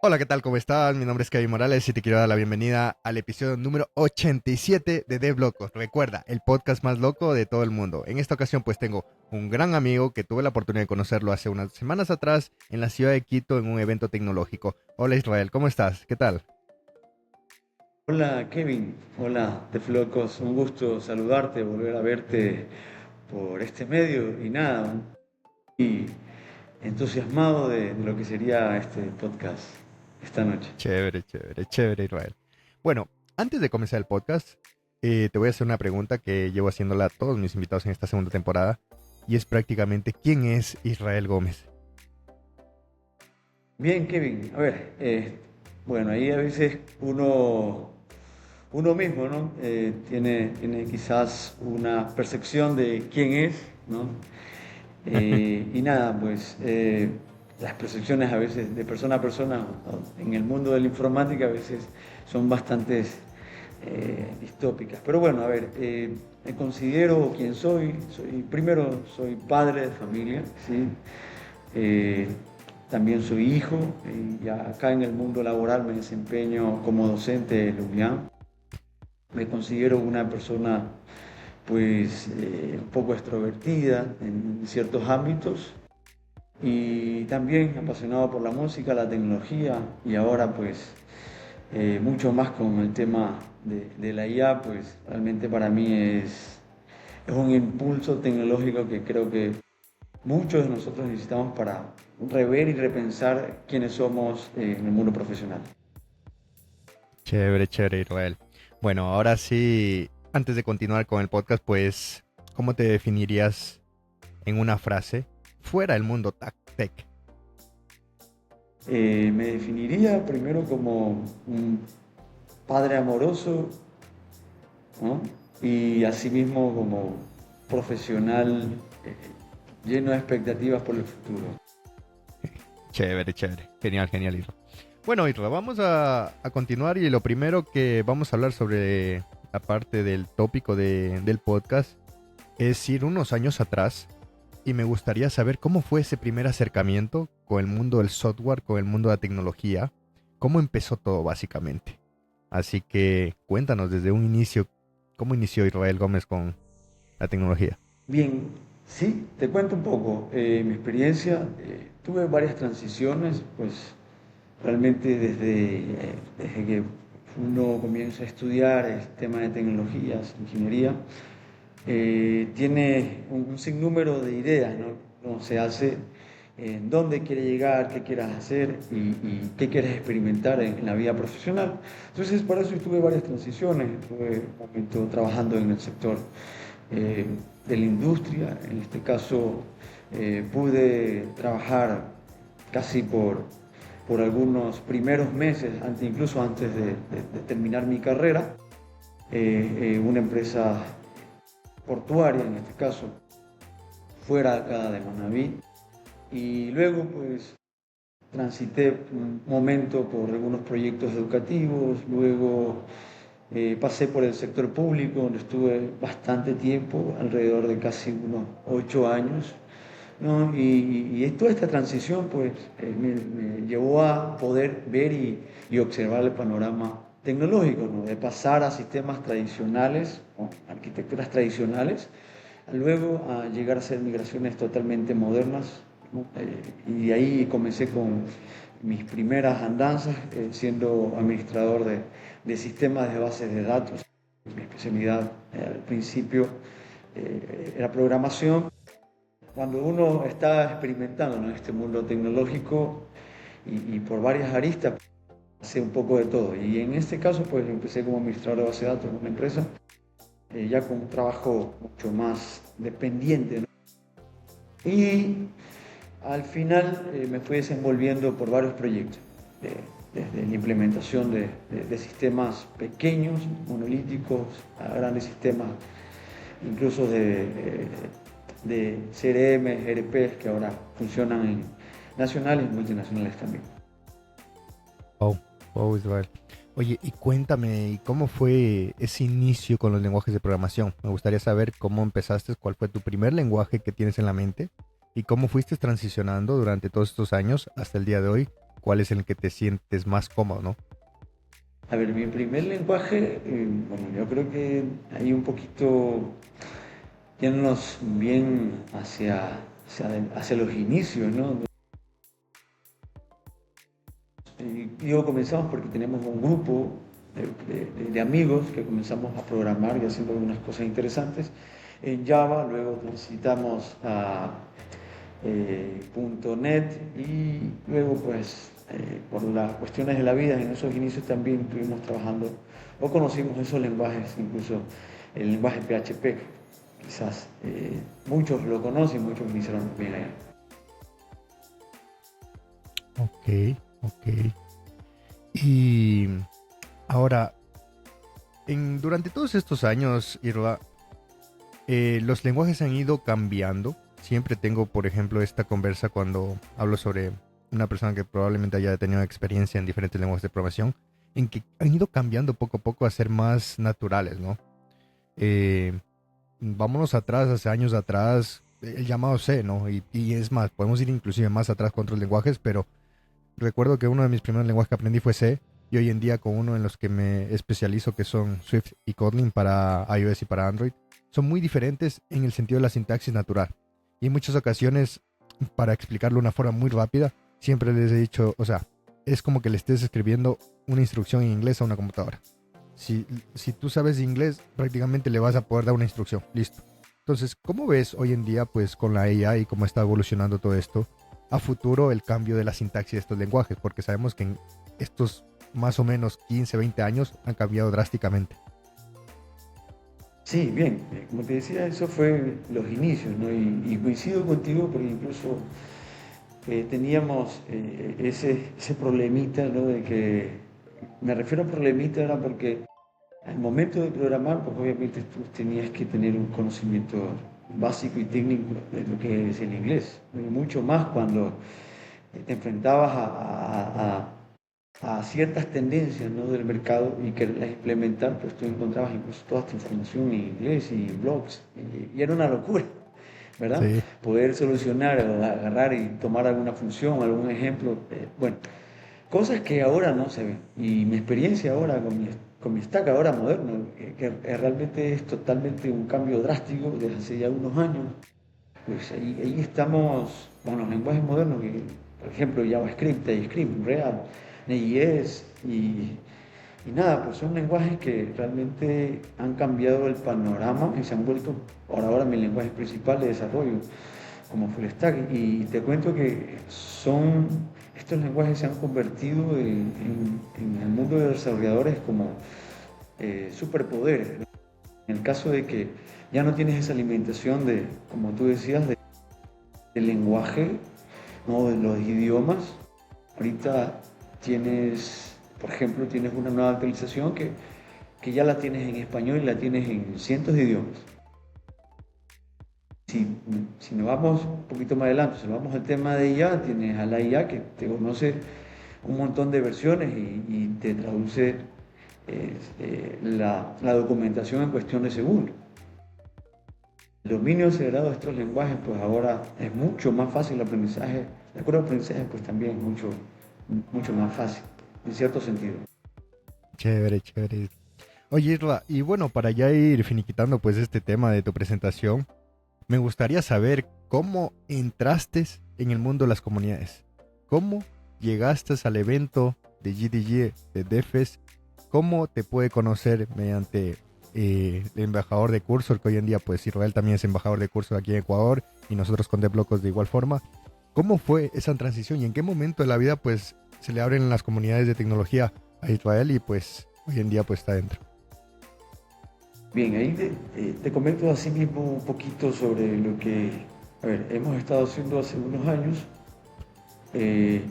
Hola, ¿qué tal? ¿Cómo estás? Mi nombre es Kevin Morales y te quiero dar la bienvenida al episodio número 87 de Dev Locos. Recuerda, el podcast más loco de todo el mundo. En esta ocasión pues tengo un gran amigo que tuve la oportunidad de conocerlo hace unas semanas atrás en la ciudad de Quito en un evento tecnológico. Hola Israel, ¿cómo estás? ¿Qué tal? Hola Kevin, hola Teflocos, un gusto saludarte, volver a verte por este medio y nada, y entusiasmado de lo que sería este podcast esta noche. Chévere, chévere, chévere Israel. Bueno, antes de comenzar el podcast, te voy a hacer una pregunta que llevo haciéndola a todos mis invitados en esta segunda temporada y es prácticamente ¿quién es Israel Gómez? Bien Kevin, a ver, bueno, ahí a veces uno mismo, ¿no? Tiene quizás una percepción de quién es, ¿no? Y nada, pues las percepciones a veces de persona a persona en el mundo de la informática a veces son bastante distópicas. Pero bueno, a ver, me considero quien primero soy padre de familia, ¿sí? Eh, También soy hijo y acá en el mundo laboral me desempeño como docente de la UNIAM. Me considero una persona pues un poco extrovertida en ciertos ámbitos y también apasionado por la música, la tecnología y ahora pues mucho más con el tema de la IA, pues realmente para mí es un impulso tecnológico que creo que muchos de nosotros necesitamos para rever y repensar quiénes somos en el mundo profesional. Chévere, chévere, Israel. Bueno, ahora sí, antes de continuar con el podcast, pues, ¿cómo te definirías en una frase fuera del mundo tech? Me definiría primero como un padre amoroso, ¿no? Y asimismo como profesional eh, lleno de expectativas por el futuro. Chévere, chévere. Genial, genial, Israel. Bueno, Israel, vamos a continuar y lo primero que vamos a hablar sobre la parte del tópico del podcast es ir unos años atrás y me gustaría saber cómo fue ese primer acercamiento con el mundo del software, con el mundo de la tecnología, cómo empezó todo básicamente. Así que cuéntanos desde un inicio, cómo inició Israel Gómez con la tecnología. Bien, sí, te cuento un poco. Mi experiencia, tuve varias transiciones, pues realmente desde que uno comienza a estudiar el tema de tecnologías, ingeniería, tiene un sinnúmero de ideas, ¿no? Cómo se hace, en dónde quiere llegar, qué quieras hacer y qué quieres experimentar en la vida profesional. Entonces, para eso tuve varias transiciones. Estuve un momento trabajando en el sector eh, de la industria. En este caso, pude trabajar casi por algunos primeros meses, incluso antes de terminar mi carrera, una empresa portuaria, en este caso, fuera acá de Manabí. Y luego, pues, transité un momento por algunos proyectos educativos, luego pasé por el sector público, donde estuve bastante tiempo, alrededor de casi unos 8 años, ¿no? Y toda esta transición pues, me llevó a poder ver y observar el panorama tecnológico, ¿no? De pasar a sistemas tradicionales, o arquitecturas tradicionales, luego a llegar a hacer migraciones totalmente modernas, ¿no? Y ahí comencé con mis primeras andanzas siendo administrador de sistemas de bases de datos. Mi especialidad al principio era programación. Cuando uno está experimentando en este mundo tecnológico y por varias aristas, hace un poco de todo. Y en este caso, pues empecé como administrador de base de datos en una empresa, ya con un trabajo mucho más dependiente, ¿no? Y al final me fui desenvolviendo por varios proyectos, desde la implementación de sistemas pequeños, monolíticos, a grandes sistemas, incluso de CRM, ERPs que ahora funcionan en nacionales y multinacionales también. Oh, oh, Israel. Oye, y cuéntame, ¿y cómo fue ese inicio con los lenguajes de programación? Me gustaría saber cómo empezaste, cuál fue tu primer lenguaje que tienes en la mente y cómo fuiste transicionando durante todos estos años hasta el día de hoy cuál es el que te sientes más cómodo, ¿no? A ver, mi primer lenguaje, bueno, yo creo que hay un poquito, yéndonos bien hacia los inicios, ¿no? Digo comenzamos porque tenemos un grupo de amigos que comenzamos a programar y haciendo algunas cosas interesantes en Java, luego transitamos a .NET y luego pues por las cuestiones de la vida en esos inicios también estuvimos trabajando o conocimos esos lenguajes, incluso el lenguaje PHP, quizás muchos lo conocen, muchos iniciaron bien allá. Ok, ok. Y ahora, durante todos estos años, Irva, los lenguajes han ido cambiando. Siempre tengo, por ejemplo, esta conversa cuando hablo sobre una persona que probablemente haya tenido experiencia en diferentes lenguajes de programación, en que han ido cambiando poco a poco a ser más naturales, ¿no? Eh, Vámonos atrás, hace años atrás, el llamado C, ¿no? Y es más, podemos ir inclusive más atrás con otros lenguajes, pero recuerdo que uno de mis primeros lenguajes que aprendí fue C, y hoy en día con uno en los que me especializo, que son Swift y Kotlin para iOS y para Android, son muy diferentes en el sentido de la sintaxis natural. Y en muchas ocasiones, para explicarlo de una forma muy rápida, siempre les he dicho, o sea, es como que le estés escribiendo una instrucción en inglés a una computadora. Si tú sabes inglés, prácticamente le vas a poder dar una instrucción. Listo. Entonces, ¿cómo ves hoy en día, pues, con la IA y cómo está evolucionando todo esto, a futuro el cambio de la sintaxis de estos lenguajes? Porque sabemos que en estos más o menos 15, 20 años han cambiado drásticamente. Sí, bien, como te decía, eso fue los inicios, ¿no? Y coincido contigo porque incluso teníamos ese problemita, ¿no? De que, me refiero a problemita era porque al momento de programar, pues obviamente tú tenías que tener un conocimiento básico y técnico de lo que es el inglés, y mucho más cuando te enfrentabas a ciertas tendencias, ¿no? Del mercado y quererlas implementar, pues tú encontrabas incluso toda esta información en inglés y blogs, y era una locura, ¿verdad? Sí, Poder solucionar o agarrar y tomar alguna función, algún ejemplo, bueno, cosas que ahora no se ven. Y mi experiencia ahora con mi stack ahora moderno, que realmente es totalmente un cambio drástico desde hace ya unos años, pues ahí estamos con los lenguajes modernos, que, por ejemplo, JavaScript, TypeScript, React, Node.js y nada, pues son lenguajes que realmente han cambiado el panorama y se han vuelto por ahora mi lenguaje principal de desarrollo como full stack. Y te cuento que estos lenguajes se han convertido en el mundo de los desarrolladores como superpoderes, ¿no? En el caso de que ya no tienes esa alimentación de, como tú decías, del lenguaje, ¿no? De los idiomas, ahorita tienes, por ejemplo, tienes una nueva actualización que ya la tienes en español y la tienes en cientos de idiomas. Si, si nos vamos un poquito más adelante, si nos vamos al tema de IA, tienes a la IA que te conoce un montón de versiones y te traduce la documentación en cuestión de segundos. El dominio acelerado de estos lenguajes, pues ahora es mucho más fácil el aprendizaje. La curva de aprendizaje, pues también es mucho más fácil, en cierto sentido. chévere, chévere. Oye, Isra, y bueno, para ya ir finiquitando pues este tema de tu presentación, me gustaría saber cómo entraste en el mundo de las comunidades. ¿Cómo llegaste al evento de GDG de DEFES? ¿Cómo te puede conocer mediante el embajador de Cursor, que hoy en día pues Israel también es embajador de Cursor aquí en Ecuador y nosotros con DevLocos de igual forma? ¿Cómo fue esa transición y en qué momento de la vida pues se le abren las comunidades de tecnología a Israel y pues hoy en día pues está dentro? Bien, ahí te comento así mismo un poquito sobre lo que, a ver, hemos estado haciendo hace unos años. Eh,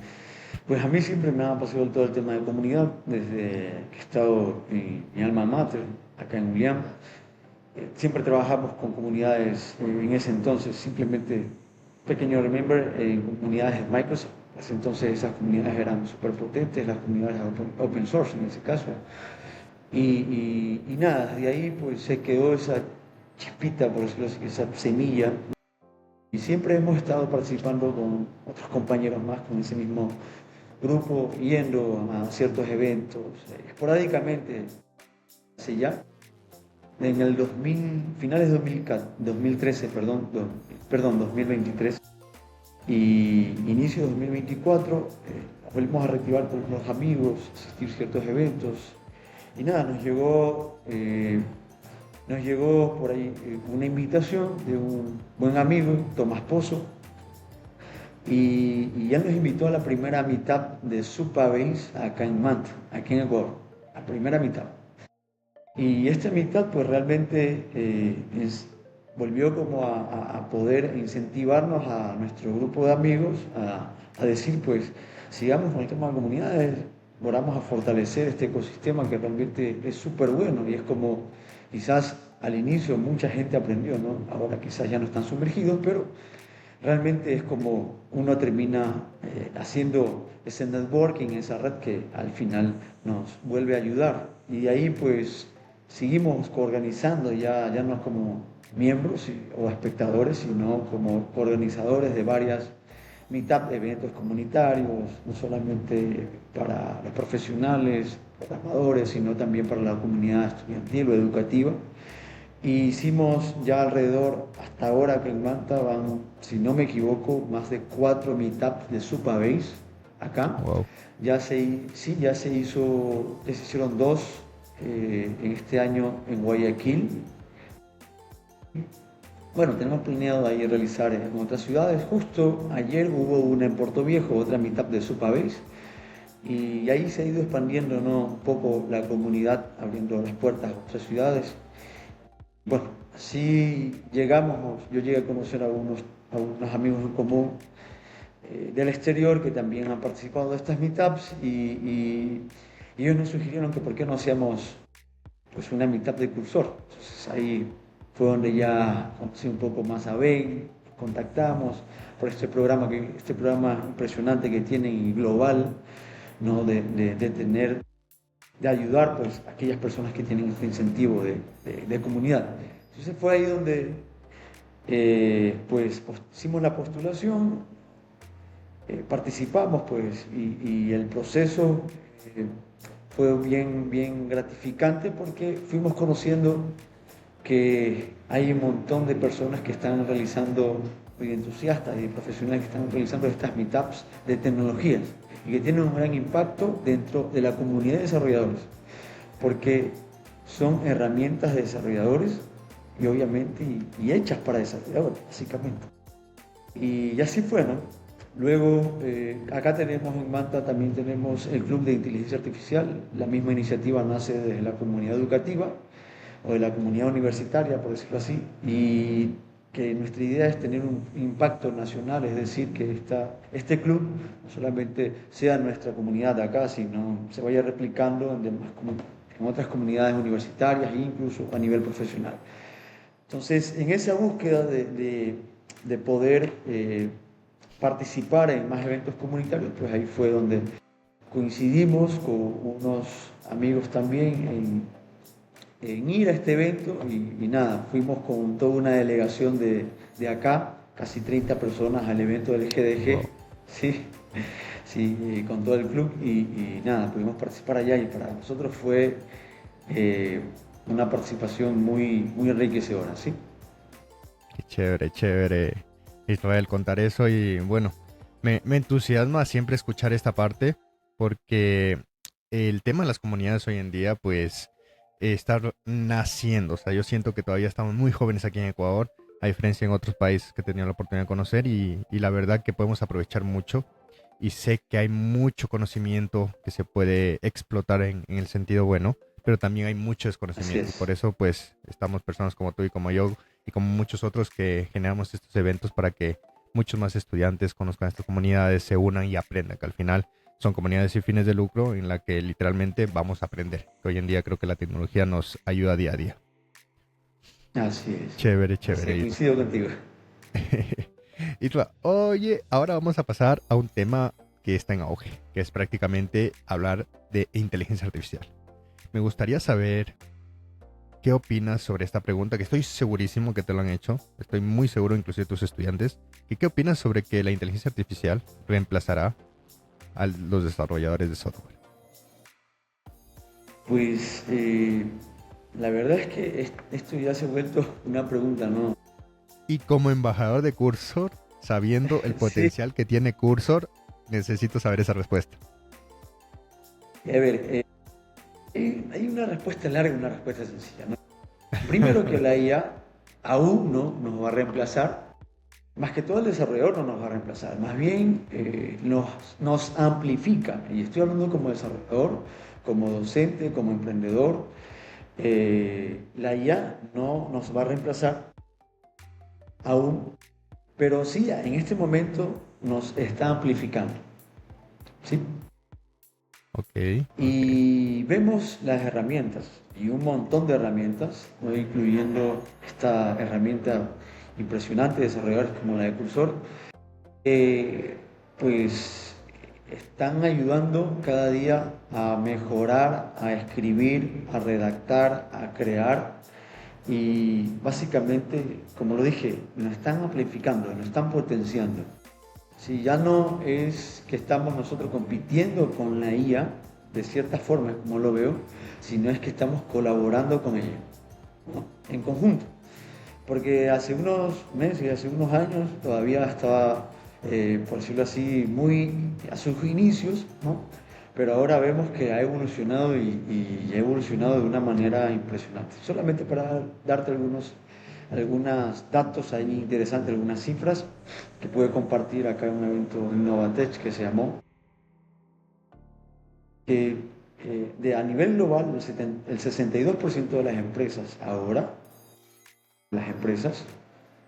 pues a mí siempre me ha apasionado todo el tema de comunidad, desde que he estado en mi alma mater, acá en Uliam. Siempre trabajamos con comunidades en ese entonces, simplemente, pequeño remember, en comunidades de Microsoft. Hace entonces esas comunidades eran súper potentes, las comunidades open source en ese caso. Y nada, de ahí pues se quedó esa chispita, por decirlo así, esa semilla. Y siempre hemos estado participando con otros compañeros más con ese mismo grupo yendo a ciertos eventos, esporádicamente, hace ya, en el 2000, finales de 2013, perdón, 2023 y inicio de 2024, volvimos a reactivar con los amigos, asistir a ciertos eventos y nada, nos llegó por ahí una invitación de un buen amigo, Tomás Pozo, y él nos invitó a la primera meetup de Supa Base acá en Manta, aquí en Ecuador, la primera meetup. Y esta meetup pues realmente volvió como a poder incentivarnos a nuestro grupo de amigos a decir pues sigamos con el tema de comunidades, vamos a fortalecer este ecosistema que realmente es súper bueno y es como quizás al inicio mucha gente aprendió, ¿no? Ahora quizás ya no están sumergidos, pero realmente es como uno termina haciendo ese networking, esa red que al final nos vuelve a ayudar. Y de ahí pues seguimos coorganizando, ya no como miembros o espectadores, sino como organizadores de varias meetup, eventos comunitarios, no solamente para los profesionales, programadores, sino también para la comunidad estudiantil o educativa. Y hicimos ya alrededor, hasta ahora que en Manta van, si no me equivoco, más de 4 meetups de Supabase acá. Wow. Ya se hicieron 2 en este año en Guayaquil. Bueno, tenemos planeado ahí realizar en otras ciudades. Justo ayer hubo una en Puerto Viejo, otra meetup de Supabase. Y ahí se ha ido expandiendo, ¿no?, un poco la comunidad, abriendo las puertas a otras ciudades. Bueno, así yo llegué a conocer a unos amigos en común del exterior que también han participado de estas meetups y ellos nos sugirieron que por qué no hacíamos pues una meetup de cursor. Entonces ahí fue donde ya conocí un poco más a Ben, contactamos por este programa impresionante que tienen y global, ¿no? De ayudar pues, a aquellas personas que tienen este incentivo de comunidad. Entonces fue ahí donde pues hicimos la postulación, participamos pues, y el proceso fue bien gratificante porque fuimos conociendo que hay un montón de personas que están realizando, y entusiastas y profesionales que están realizando estas meetups de tecnologías y que tienen un gran impacto dentro de la comunidad de desarrolladores, porque son herramientas de desarrolladores y obviamente y hechas para desarrolladores, básicamente. Y así fue, ¿no? Luego, acá tenemos en Manta, también tenemos el Club de Inteligencia Artificial. La misma iniciativa nace desde la comunidad educativa o de la comunidad universitaria, por decirlo así, y que nuestra idea es tener un impacto nacional, es decir, que este club no solamente sea nuestra comunidad de acá, sino se vaya replicando en otras comunidades universitarias e incluso a nivel profesional. Entonces, en esa búsqueda de poder participar en más eventos comunitarios, pues ahí fue donde coincidimos con unos amigos también en ir a este evento y nada, fuimos con toda una delegación de acá, casi 30 personas al evento del GDG, Wow. sí, sí, con todo el club y nada, pudimos participar allá y para nosotros fue una participación muy enriquecedora, ¿sí? Qué chévere, chévere, Israel, contar eso y bueno, me entusiasma siempre escuchar esta parte porque el tema de las comunidades hoy en día pues está naciendo, o sea, yo siento que todavía estamos muy jóvenes aquí en Ecuador, a diferencia en otros países que he tenido la oportunidad de conocer y la verdad que podemos aprovechar mucho y sé que hay mucho conocimiento que se puede explotar en el sentido bueno, pero también hay mucho Así desconocimiento y por es. eso pues estamos personas como tú y como yo y como muchos otros que generamos estos eventos para que muchos más estudiantes conozcan estas comunidades, se unan y aprendan, que al final son comunidades sin fines de lucro en la que literalmente vamos a aprender. Que hoy en día creo que la tecnología nos ayuda día a día. Así es, Chévere, así chévere, es, Isra. coincido contigo. Isra, oye, ahora vamos a pasar a un tema que está en auge, que es prácticamente hablar de inteligencia artificial. Me gustaría saber qué opinas sobre esta pregunta, que estoy segurísimo que te lo han hecho. Estoy muy seguro, inclusive tus estudiantes. ¿Qué opinas sobre que la inteligencia artificial reemplazará a los desarrolladores de software? Pues la verdad es que esto ya se ha vuelto una pregunta, ¿no? Y como embajador de Cursor, sabiendo el Sí. potencial que tiene Cursor, necesito saber esa respuesta. A ver, hay una respuesta larga y una respuesta sencilla, ¿no? Primero que la IA aún no nos va a reemplazar, más que todo el desarrollador no nos va a reemplazar, más bien nos amplifica, y estoy hablando como desarrollador, como docente, como emprendedor, la IA no nos va a reemplazar aún, pero sí en este momento nos está amplificando, ¿sí? Ok, ok. Y vemos las herramientas, y un montón de herramientas, ¿no? Incluyendo esta herramienta impresionante de desarrolladores como la de Cursor, pues están ayudando cada día a mejorar, a escribir, a redactar, a crear. Y básicamente, como lo dije, nos están amplificando, nos están potenciando. Si ya no es que estamos nosotros compitiendo con la IA, de cierta forma, como lo veo, sino es que estamos colaborando con ella, ¿no? En conjunto. Porque hace unos meses, hace unos años, todavía estaba, por decirlo así, muy a sus inicios, ¿no? Pero ahora vemos que ha evolucionado y ha evolucionado de una manera impresionante. Solamente para darte algunos datos ahí interesantes, algunas cifras que pude compartir acá en un evento Innovatech que se llamó, que a nivel global el 62% de las empresas ahora, las empresas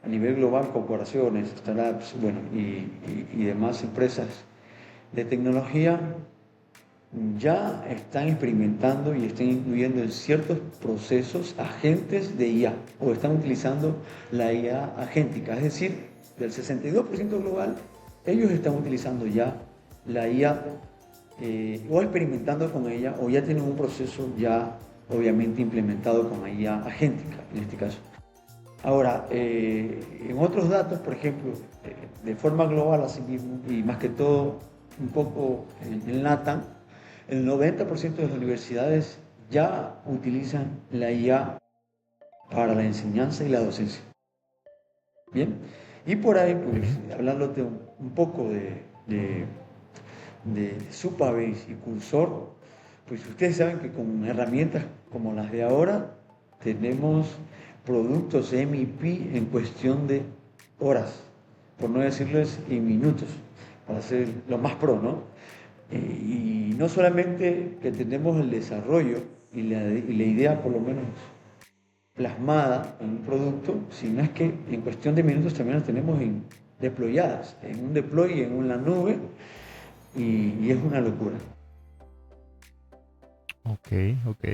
a nivel global, corporaciones, startups, bueno, y demás empresas de tecnología ya están experimentando y están incluyendo en ciertos procesos agentes de IA o están utilizando la IA agéntica, es decir, del 62% global, ellos están utilizando ya la IA o experimentando con ella o ya tienen un proceso ya obviamente implementado con la IA agéntica en este caso. Ahora, en otros datos, por ejemplo, de forma global, así mismo, y más que todo un poco en LATAM, el 90% de las universidades ya utilizan la IA para la enseñanza y la docencia. Bien, y por ahí, pues, Ok. hablándote un poco de Supabase y Cursor, pues ustedes saben que con herramientas como las de ahora tenemos productos MVP en cuestión de horas, por no decirles en minutos, para ser lo más pro, ¿no? Y no solamente que tenemos el desarrollo y la idea por lo menos plasmada en un producto, sino es que en cuestión de minutos también las tenemos deployadas, en un deploy, en una nube, y es una locura. Ok, ok.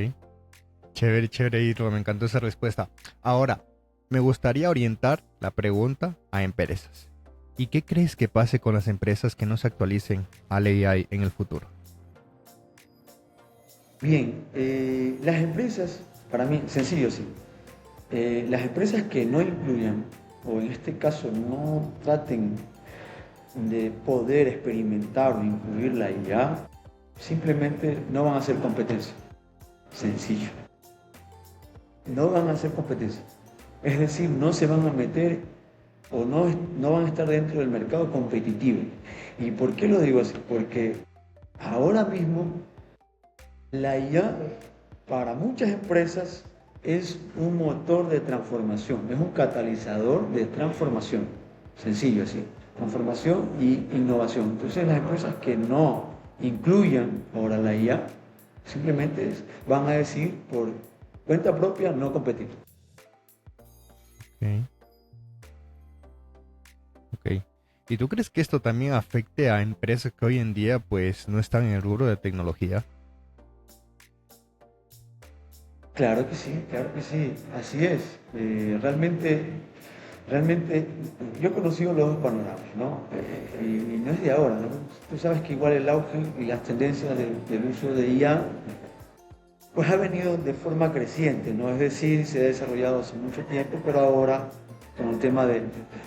Chévere, chévere, Irro, me encantó esa respuesta. Ahora, me gustaría orientar la pregunta a empresas. ¿Y qué crees que pase con las empresas que no se actualicen al AI en el futuro? Bien, las empresas, para mí, sencillo, sí. Las empresas que no incluyan, o en este caso no traten de poder experimentar o incluir la IA, simplemente no van a hacer competencia. Sencillo. No van a hacer competencia. Es decir, no se van a meter o no van a estar dentro del mercado competitivo. ¿Y por qué lo digo así? Porque ahora mismo la IA para muchas empresas es un motor de transformación, es un catalizador de transformación. Sencillo así, transformación y innovación. Entonces las empresas que no incluyan ahora la IA simplemente van a decir por cuenta propia no competir. Ok, ok. ¿Y tú crees que esto también afecte a empresas que hoy en día pues no están en el rubro de tecnología? Claro que sí, así es. Realmente, yo he conocido los dos panoramas, ¿no? Y no es de ahora, ¿no? Tú sabes que igual el auge y las tendencias del uso de IA, pues ha venido de forma creciente, ¿no? Es decir, se ha desarrollado hace mucho tiempo, pero ahora, con el tema de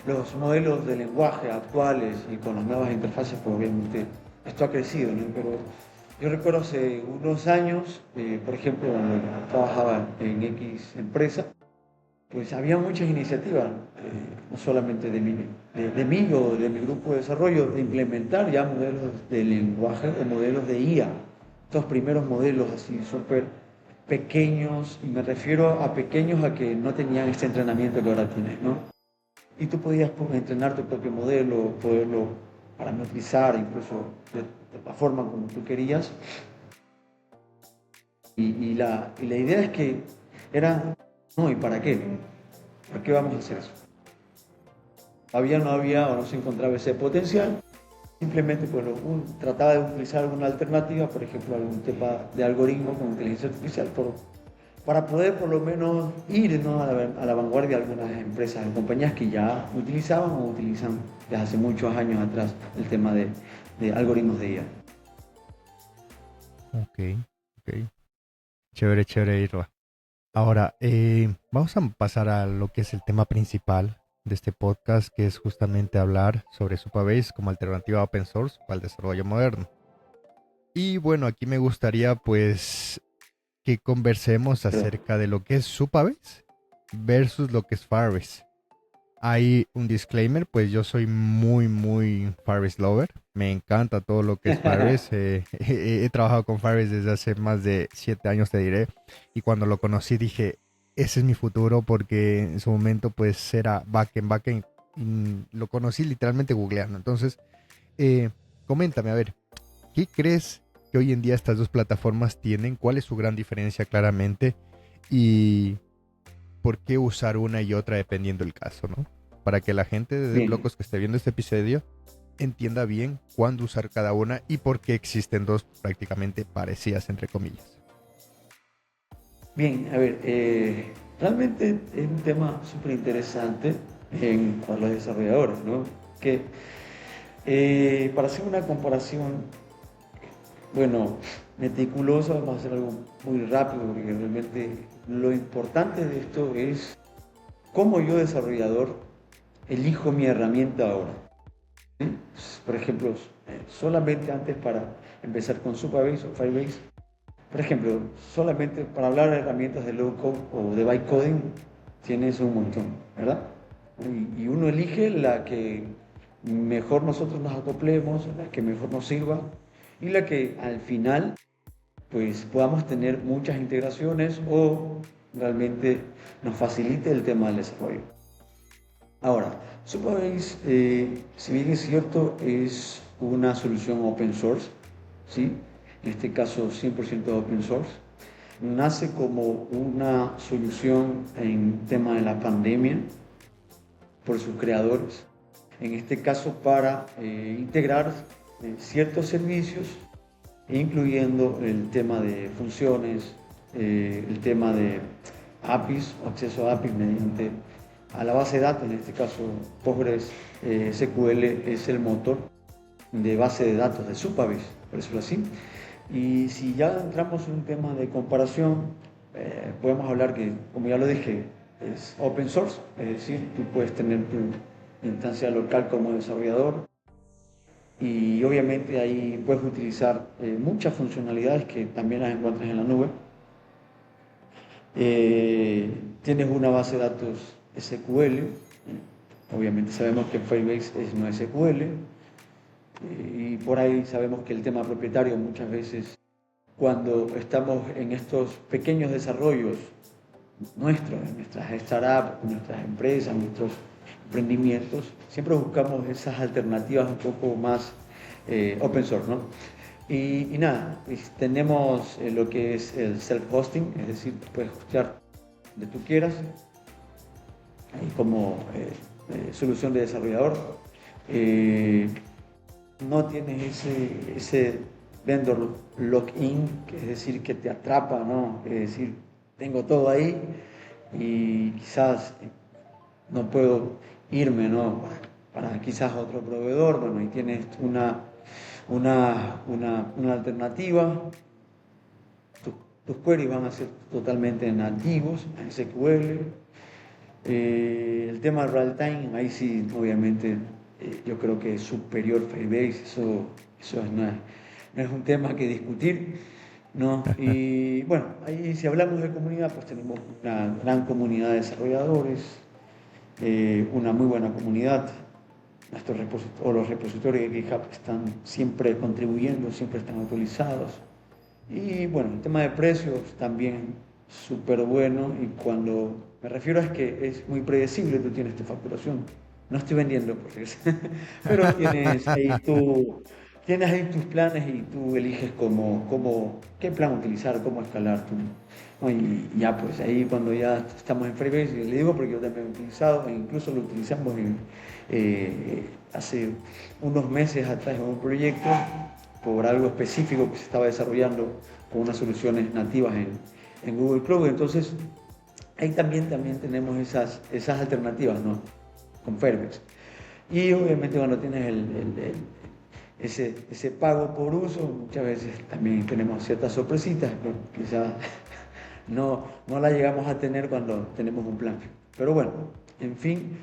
los modelos de lenguaje actuales y con las nuevas interfaces, pues obviamente esto ha crecido, ¿no? Pero yo recuerdo hace unos años, por ejemplo, cuando trabajaba en X empresa, pues había muchas iniciativas, no solamente de mí o de mi grupo de desarrollo, de implementar ya modelos de lenguaje o modelos de IA. Estos primeros modelos así súper pequeños, y me refiero a pequeños a que no tenían este entrenamiento que ahora tienes, ¿no? Y tú podías pues, entrenar tu propio modelo, poderlo parametrizar incluso de la forma como tú querías. Y la idea es que era, no, ¿y para qué? ¿Por qué vamos a hacer eso? No había o no se encontraba ese potencial. Simplemente pues, trataba de utilizar alguna alternativa, por ejemplo, algún tipo de algoritmo con inteligencia artificial, para poder por lo menos ir, ¿no? a la vanguardia de algunas empresas, compañías que ya utilizaban o utilizan desde hace muchos años atrás el tema de algoritmos de IA. Ok, ok. Chévere, chévere, Irra. Ahora, vamos a pasar a lo que es el tema principal de este podcast, que es justamente hablar sobre Supabase como alternativa open source para el desarrollo moderno. Y bueno, aquí me gustaría pues que conversemos Pero, acerca de lo que es Supabase versus lo que es Firebase. Hay un disclaimer, pues yo soy muy Firebase lover. Me encanta todo lo que es Firebase. He trabajado con Firebase desde hace más de 7 años, te diré. Y cuando lo conocí dije, ese es mi futuro porque en su momento pues era backend. Y lo conocí literalmente googleando. Entonces, eh, coméntame, a ver, ¿qué crees que hoy en día estas dos plataformas tienen? ¿Cuál es su gran diferencia claramente? Y por qué usar una y otra dependiendo del caso, ¿no? Para que la gente de bien, Deblocos que esté viendo este episodio entienda bien cuándo usar cada una y por qué existen dos prácticamente parecidas, entre comillas. bien, a ver, realmente es un tema súper interesante para los desarrolladores, ¿no? Que para hacer una comparación, bueno, meticulosa, vamos a hacer algo muy rápido, porque realmente lo importante de esto es cómo yo desarrollador elijo mi herramienta ahora. ¿Sí? Por ejemplo, solamente antes para empezar con Supabase o Firebase, por ejemplo, solamente para hablar de herramientas de low code o de byte coding, tienes un montón, ¿verdad? Y uno elige la que mejor nosotros nos acoplemos, la que mejor nos sirva y la que al final pues podamos tener muchas integraciones o realmente nos facilite el tema del desarrollo. Ahora, Supabase, si bien es cierto, es una solución open source, ¿sí? En este caso 100% open source, nace como una solución en tema de la pandemia por sus creadores, en este caso para integrar ciertos servicios, incluyendo el tema de funciones, el tema de APIs o acceso a APIs mediante a la base de datos, en este caso Postgres SQL es el motor de base de datos de Supabase, por decirlo así. Y si ya entramos en un tema de comparación, podemos hablar que, como ya lo dije, es open source, es decir, tú puedes tener tu instancia local como desarrollador y obviamente ahí puedes utilizar muchas funcionalidades que también las encuentras en la nube. Tienes una base de datos SQL, obviamente sabemos que Firebase es no SQL, y por ahí sabemos que el tema propietario muchas veces cuando estamos en estos pequeños desarrollos nuestros, en nuestras startups, nuestras empresas, nuestros emprendimientos, siempre buscamos esas alternativas un poco más open source, ¿no? Y nada, tenemos lo que es el self-hosting, es decir, puedes hostear donde tú quieras, como solución de desarrollador. No tienes ese vendor lock-in, que es decir, que te atrapa, ¿no? Es decir, tengo todo ahí y quizás no puedo irme, ¿no? Para quizás otro proveedor, bueno, y tienes una alternativa. Tus queries van a ser totalmente nativos en SQL. El tema del real time, ahí sí, obviamente, yo creo que es superior Firebase, Eso no es un tema que discutir, ¿no? Y bueno, ahí si hablamos de comunidad, pues tenemos una gran comunidad de desarrolladores, una muy buena comunidad. Los repositorios de GitHub están siempre contribuyendo, siempre están actualizados. Y bueno, el tema de precios también súper bueno, y cuando me refiero es que es muy predecible, tú tienes tu facturación. No estoy vendiendo, por cierto, pero tienes ahí tus planes y tú eliges qué plan utilizar, cómo escalar tú. ¿No? Y ya pues ahí cuando ya estamos en Freebase, y le digo porque yo también he utilizado, e incluso lo utilizamos hace unos meses atrás en un proyecto por algo específico que se estaba desarrollando con unas soluciones nativas en Google Cloud. Entonces, ahí también tenemos esas alternativas, ¿no? Con Firebase. Y obviamente cuando tienes ese pago por uso, muchas veces también tenemos ciertas sorpresitas, pero quizás no la llegamos a tener cuando tenemos un plan. Pero bueno, en fin,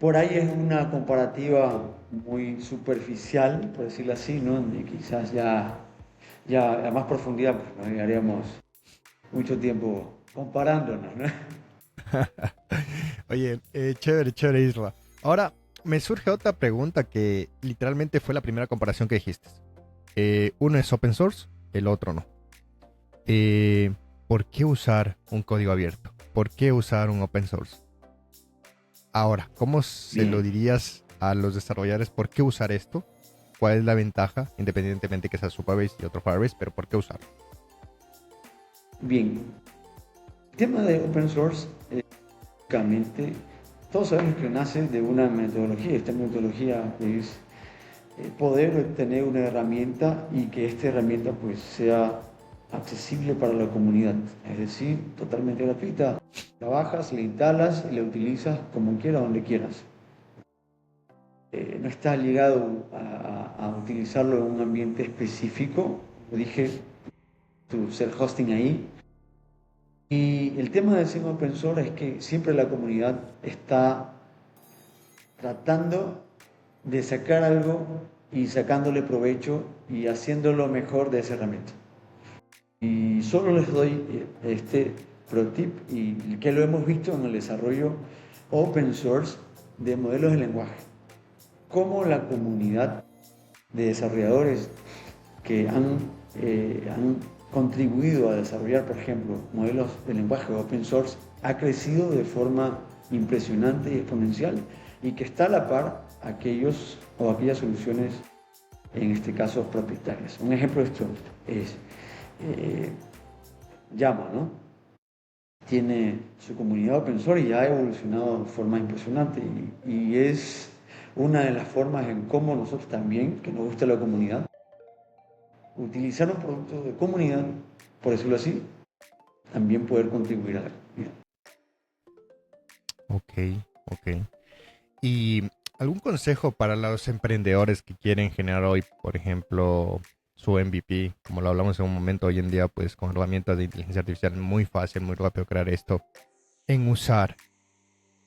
por ahí es una comparativa muy superficial, por decirlo así, ¿no? Y quizás ya a más profundidad pues, nos llegaríamos mucho tiempo comparándonos, ¿no? Oye, chévere, chévere, Isra. Ahora, me surge otra pregunta que literalmente fue la primera comparación que dijiste. Uno es open source, el otro no. ¿Por qué usar un código abierto? ¿Por qué usar un open source? Ahora, ¿cómo se lo Bien, dirías a los desarrolladores? ¿Por qué usar esto? ¿Cuál es la ventaja? Independientemente que sea Supabase y otro Firebase, pero ¿por qué usarlo? bien. El tema de open source, básicamente, todos sabemos que nace de una metodología. Esta metodología es poder tener una herramienta y que esta herramienta pues sea accesible para la comunidad, es decir, totalmente gratuita. La bajas, la instalas y la utilizas como quieras, donde quieras. No estás ligado a utilizarlo en un ambiente específico, como dije, tu self-hosting ahí. Y el tema del ser open source es que siempre la comunidad está tratando de sacar algo y sacándole provecho y haciendo lo mejor de esa herramienta. Y solo les doy este pro tip, y que lo hemos visto en el desarrollo open source de modelos de lenguaje. Cómo la comunidad de desarrolladores que han contribuido a desarrollar, por ejemplo, modelos de lenguaje open source, ha crecido de forma impresionante y exponencial, y que está a la par aquellos o aquellas soluciones, en este caso propietarias. Un ejemplo de esto es Llama, ¿no? Tiene su comunidad open source y ya ha evolucionado de forma impresionante, y es una de las formas en cómo nosotros también, que nos gusta la comunidad, utilizar un producto de comunidad, por decirlo así, también poder contribuir a la comunidad. Ok, ok. ¿Y algún consejo para los emprendedores que quieren generar hoy, por ejemplo, su MVP? Como lo hablamos en un momento, hoy en día, pues con herramientas de inteligencia artificial es muy fácil, muy rápido crear esto, en usar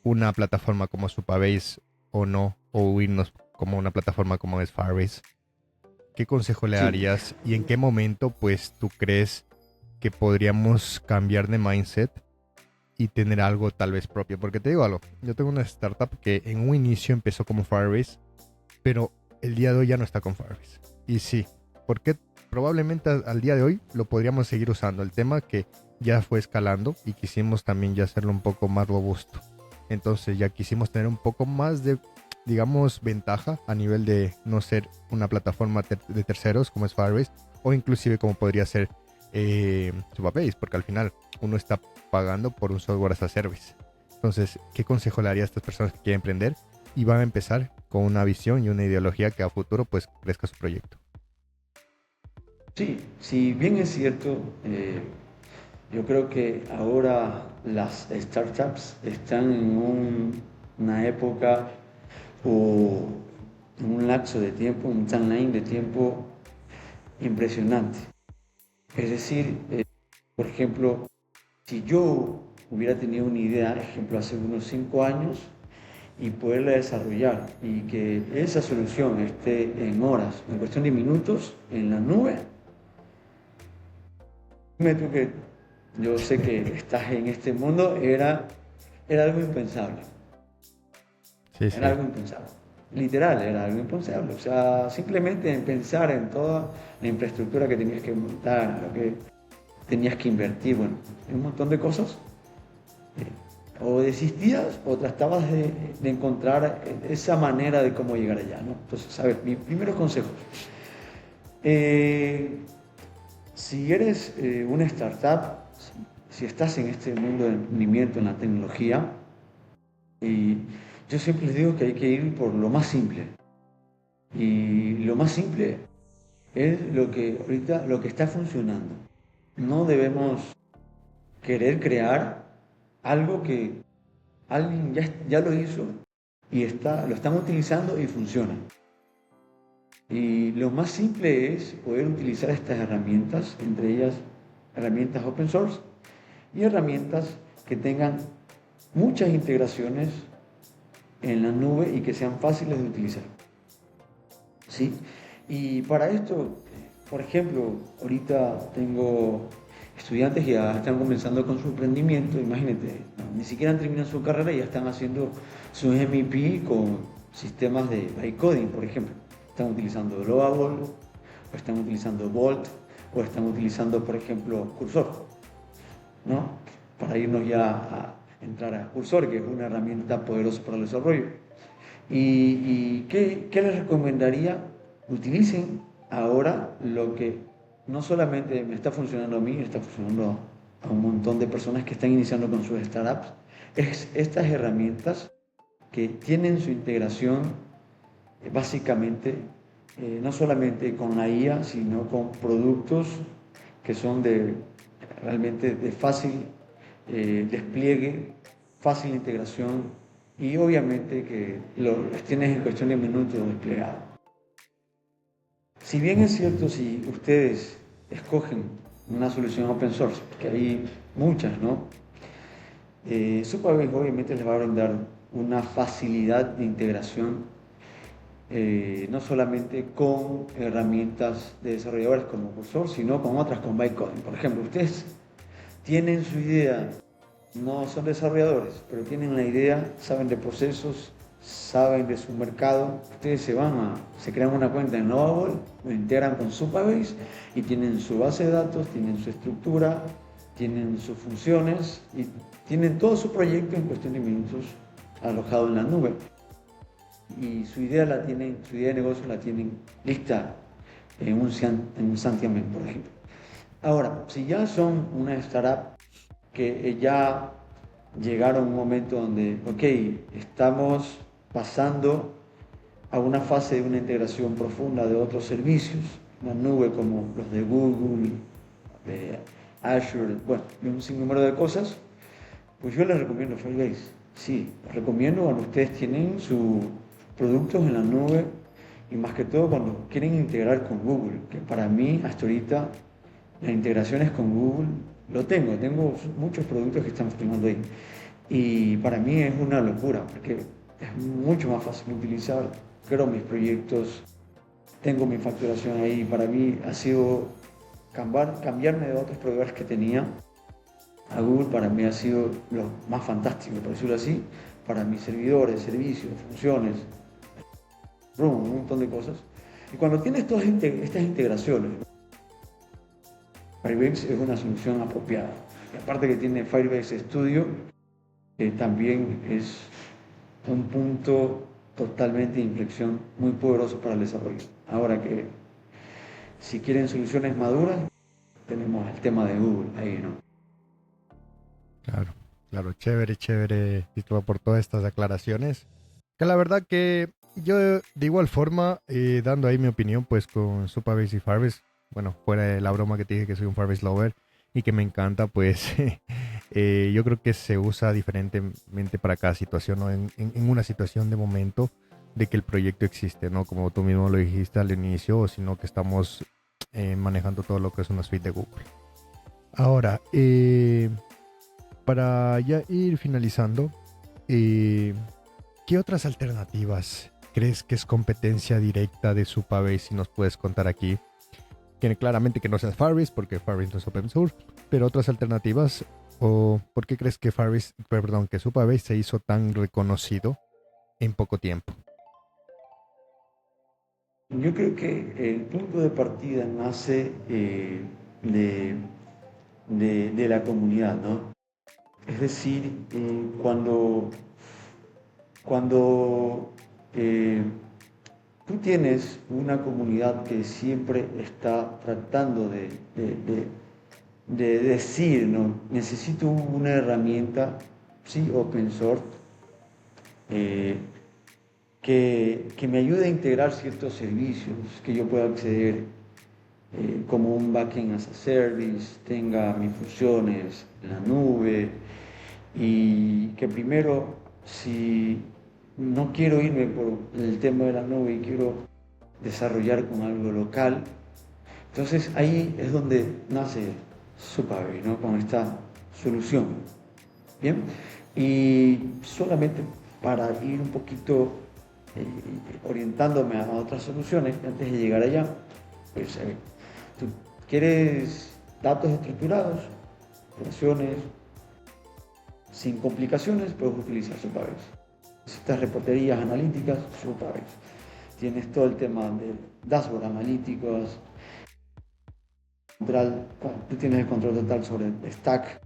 una plataforma como Supabase o no, o irnos como una plataforma como es Firebase. ¿Qué consejo le Sí, darías y en qué momento, pues, tú crees que podríamos cambiar de mindset y tener algo tal vez propio? Porque te digo algo, yo tengo una startup que en un inicio empezó como Firebase, pero el día de hoy ya no está con Firebase. Y sí, porque probablemente al día de hoy lo podríamos seguir usando. El tema que ya fue escalando y quisimos también ya hacerlo un poco más robusto. Entonces ya quisimos tener un poco más de, digamos, ventaja a nivel de no ser una plataforma de terceros como es Firebase, o inclusive como podría ser Supabase, porque al final uno está pagando por un software as a service. Entonces, ¿qué consejo le daría a estas personas que quieren emprender y van a empezar con una visión y una ideología que a futuro pues crezca su proyecto? sí, si bien es cierto, yo creo que ahora las startups están en una época o en un lapso de tiempo, un timeline de tiempo impresionante. Es decir, por ejemplo, si yo hubiera tenido una idea, ejemplo, hace unos 5 años, y poderla desarrollar y que esa solución esté en horas, en cuestión de minutos, en la nube. Dime tú que yo sé que estás en este mundo, era algo impensable. Sí, Era sí. algo impensable. Literal, era algo impensable. O sea, simplemente en pensar en toda la infraestructura que tenías que montar, lo que tenías que invertir, bueno, en un montón de cosas. O desistías o tratabas de encontrar esa manera de cómo llegar allá, ¿no? Entonces, a ver, mi primer consejo. Eh, si eres una startup, si estás en este mundo del emprendimiento, en la tecnología, y yo siempre les digo que hay que ir por lo más simple. Y lo más simple es lo que ahorita, lo que está funcionando. No debemos querer crear algo que alguien ya lo hizo y lo están utilizando y funciona. Y lo más simple es poder utilizar estas herramientas, entre ellas herramientas open source y herramientas que tengan muchas integraciones en la nube y que sean fáciles de utilizar. ¿Sí? Y para esto, por ejemplo, ahorita tengo estudiantes que ya están comenzando con su emprendimiento, imagínate, ni siquiera han terminado su carrera y ya están haciendo su MVP con sistemas de bytecoding, por ejemplo. Están utilizando Lovable, o están utilizando Bolt, o están utilizando, por ejemplo, Cursor, ¿no? Para irnos ya a entrar a Cursor, que es una herramienta poderosa para el desarrollo. ¿Y qué les recomendaría? Utilicen ahora lo que no solamente me está funcionando a mí, está funcionando a un montón de personas que están iniciando con sus startups, es estas herramientas que tienen su integración básicamente no solamente con la IA, sino con productos que son realmente de fácil despliegue, fácil integración y obviamente que los tienes en cuestión de minutos desplegados. Si bien es cierto, si ustedes escogen una solución open source, porque hay muchas, ¿no? Supabase obviamente les va a brindar una facilidad de integración, no solamente con herramientas de desarrolladores como Cursor, sino con otras, con bytecoding. Por ejemplo, ustedes tienen su idea, no son desarrolladores, pero tienen la idea, saben de procesos, saben de su mercado. Ustedes se crean una cuenta en Lovable, lo integran con Supabase y tienen su base de datos, tienen su estructura, tienen sus funciones y tienen todo su proyecto en cuestión de minutos alojado en la nube. Y su idea de negocio la tienen lista en un santiamén, por ejemplo. Ahora, si ya son una startup que ya llegaron a un momento donde, ok, estamos pasando a una fase de una integración profunda de otros servicios, una nube como los de Google, de Azure, bueno, un sinnúmero de cosas, pues yo les recomiendo Firebase. Sí, les recomiendo cuando ustedes tienen sus productos en la nube y más que todo cuando quieren integrar con Google, que para mí hasta ahorita las integraciones con Google tengo muchos productos que están funcionando ahí. Y para mí es una locura, porque es mucho más fácil utilizar. Creo mis proyectos, tengo mi facturación ahí. Para mí ha sido cambiarme de otros proveedores que tenía a Google. Para mí ha sido lo más fantástico, por decirlo así, para mis servidores, servicios, funciones, un montón de cosas. Y cuando tienes todas estas integraciones, Firebase es una solución apropiada. Y aparte que tiene Firebase Studio, que también es un punto totalmente de inflexión muy poderoso para el desarrollo. Ahora que si quieren soluciones maduras, tenemos el tema de Google ahí, ¿no? Claro, claro, chévere, chévere, Cristóbal, por todas estas aclaraciones. Que la verdad que yo de igual forma, dando ahí mi opinión, pues con Supabase y Firebase, bueno, fuera de la broma que te dije que soy un Firebase lover y que me encanta, pues yo creo que se usa diferentemente para cada situación, ¿no? En una situación de momento de que el proyecto existe, ¿no? Como tú mismo lo dijiste al inicio, o sino que estamos manejando todo lo que es una suite de Google. Ahora, para ya ir finalizando, eh, ¿Qué otras alternativas crees que es competencia directa de Supabase? Si nos puedes contar aquí. Que claramente que no seas Firebase, porque Firebase no es open source, pero otras alternativas. ¿O por qué crees que que Supabase se hizo tan reconocido en poco tiempo? Yo creo que el punto de partida nace de, de la comunidad, ¿no? Es decir, cuando tú tienes una comunidad que siempre está tratando de decir, ¿no? Necesito una herramienta, sí, open source, eh, que me ayude a integrar ciertos servicios, que yo pueda acceder como un backend as a service, tenga mis funciones en la nube y que primero, si no quiero irme por el tema de la nube y quiero desarrollar con algo local, entonces ahí es donde nace Supabase, ¿no? Con esta solución. Bien, y solamente para ir un poquito orientándome a otras soluciones antes de llegar allá, pues tú quieres datos estructurados, operaciones, sin complicaciones, puedes utilizar Supabase. Necesitas reporterías analíticas, Supabase. Tienes todo el tema de dashboard analíticos, tú tienes el control total sobre el stack.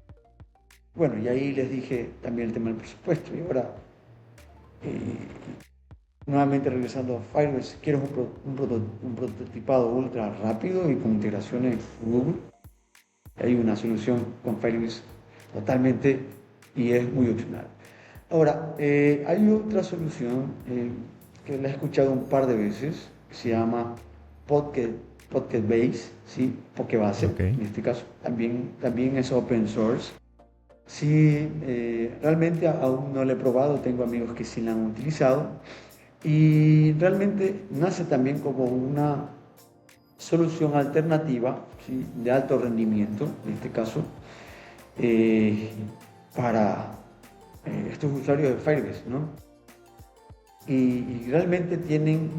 Bueno, y ahí les dije también el tema del presupuesto. Y ahora, nuevamente regresando a Firebase, quieres un prototipado ultra rápido y con integraciones Google. Hay una solución con Firebase totalmente y es muy opcional. Ahora, hay otra solución que la he escuchado un par de veces, que se llama Podcast Base, ¿sí? Pokebase, Okay. en este caso, también es open source. Sí, realmente aún no lo he probado, tengo amigos que sí la han utilizado y realmente nace también como una solución alternativa, ¿sí? De alto rendimiento, en este caso, eh, para estos usuarios de Firebase, ¿no? Y realmente tienen